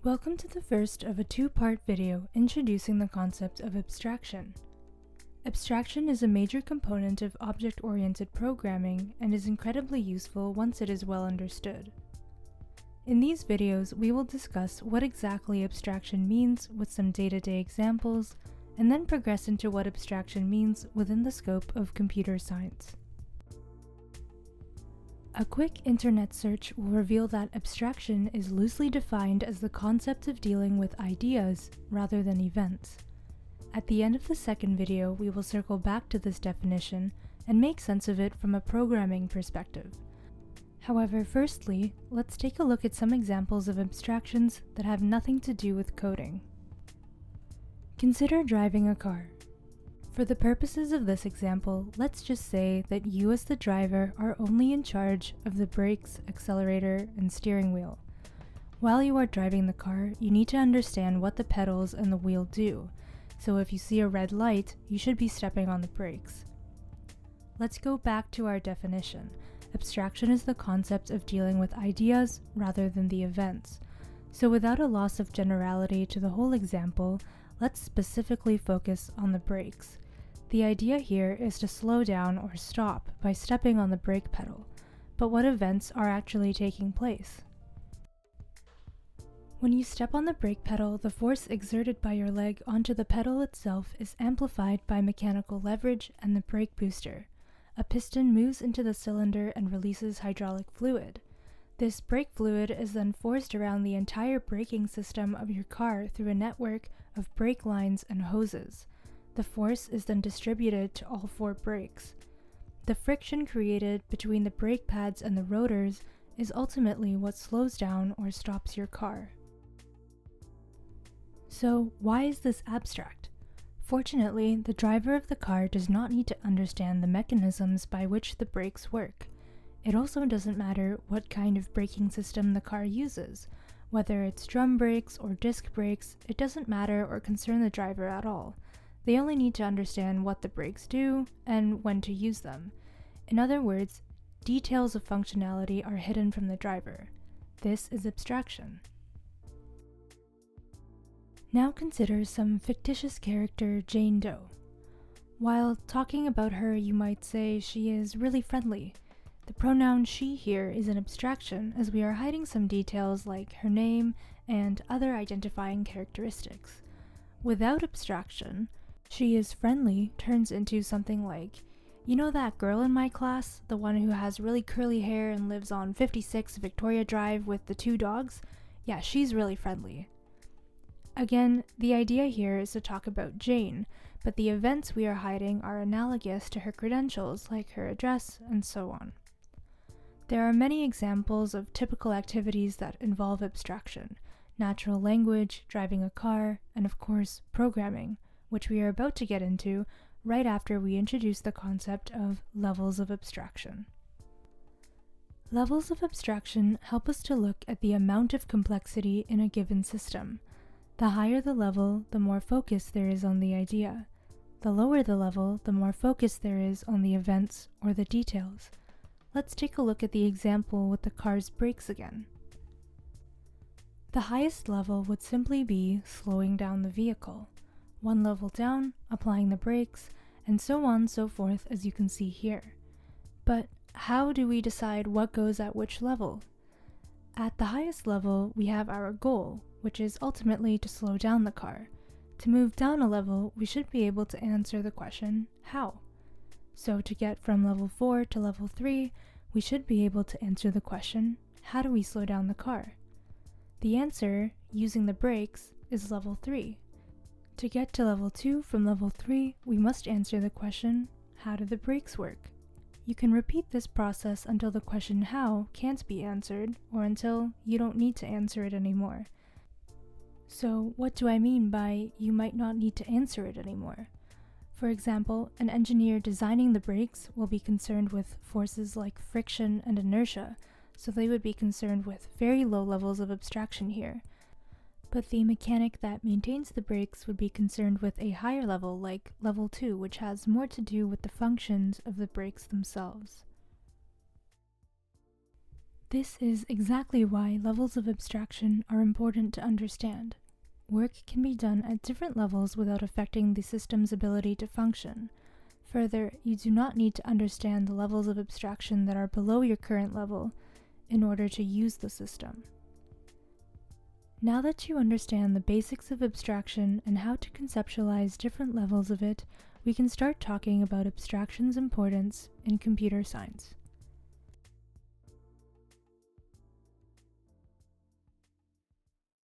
Welcome to the first of a two-part video introducing the concept of abstraction. Abstraction is a major component of object-oriented programming and is incredibly useful once it is well understood. In these videos, we will discuss what exactly abstraction means with some day-to-day examples, and then progress into what abstraction means within the scope of computer science. A quick internet search will reveal that abstraction is loosely defined as the concept of dealing with ideas rather than events. At the end of the second video, we will circle back to this definition and make sense of it from a programming perspective. However, firstly, let's take a look at some examples of abstractions that have nothing to do with coding. Consider driving a car. For the purposes of this example, let's just say that you as the driver are only in charge of the brakes, accelerator, and steering wheel. While you are driving the car, you need to understand what the pedals and the wheel do, so if you see a red light, you should be stepping on the brakes. Let's go back to our definition. Abstraction is the concept of dealing with ideas rather than the events. So without a loss of generality to the whole example, let's specifically focus on the brakes. The idea here is to slow down or stop by stepping on the brake pedal, but what events are actually taking place? When you step on the brake pedal, the force exerted by your leg onto the pedal itself is amplified by mechanical leverage and the brake booster. A piston moves into the cylinder and releases hydraulic fluid. This brake fluid is then forced around the entire braking system of your car through a network of brake lines and hoses. The force is then distributed to all four brakes. The friction created between the brake pads and the rotors is ultimately what slows down or stops your car. So, why is this abstract? Fortunately, the driver of the car does not need to understand the mechanisms by which the brakes work. It also doesn't matter what kind of braking system the car uses. Whether it's drum brakes or disc brakes, it doesn't matter or concern the driver at all. They only need to understand what the brakes do and when to use them. In other words, details of functionality are hidden from the driver. This is abstraction. Now consider some fictitious character Jane Doe. While talking about her, you might say she is really friendly. The pronoun she here is an abstraction as we are hiding some details like her name and other identifying characteristics. Without abstraction, she is friendly turns into something like, you know that girl in my class, the one who has really curly hair and lives on 56 Victoria Drive with the 2 dogs? Yeah, she's really friendly. Again, the idea here is to talk about Jane, but the events we are hiding are analogous to her credentials like her address and so on. There are many examples of typical activities that involve abstraction: natural language, driving a car, and of course, programming, which we are about to get into right after we introduce the concept of levels of abstraction. Levels of abstraction help us to look at the amount of complexity in a given system. The higher the level, the more focus there is on the idea. The lower the level, the more focus there is on the events or the details. Let's take a look at the example with the car's brakes again. The highest level would simply be slowing down the vehicle. One level down, applying the brakes, and so on and so forth as you can see here. But how do we decide what goes at which level? At the highest level, we have our goal, which is ultimately to slow down the car. To move down a level, we should be able to answer the question, how? So to get from level 4 to level 3, we should be able to answer the question, how do we slow down the car? The answer, using the brakes, is level 3. To get to level 2 from level 3, we must answer the question, how do the brakes work? You can repeat this process until the question how can't be answered, or until you don't need to answer it anymore. So what do I mean by you might not need to answer it anymore? For example, an engineer designing the brakes will be concerned with forces like friction and inertia, so they would be concerned with very low levels of abstraction here. But the mechanic that maintains the brakes would be concerned with a higher level like level 2, which has more to do with the functions of the brakes themselves. This is exactly why levels of abstraction are important to understand. Work can be done at different levels without affecting the system's ability to function. Further, you do not need to understand the levels of abstraction that are below your current level in order to use the system. Now that you understand the basics of abstraction and how to conceptualize different levels of it, we can start talking about abstraction's importance in computer science.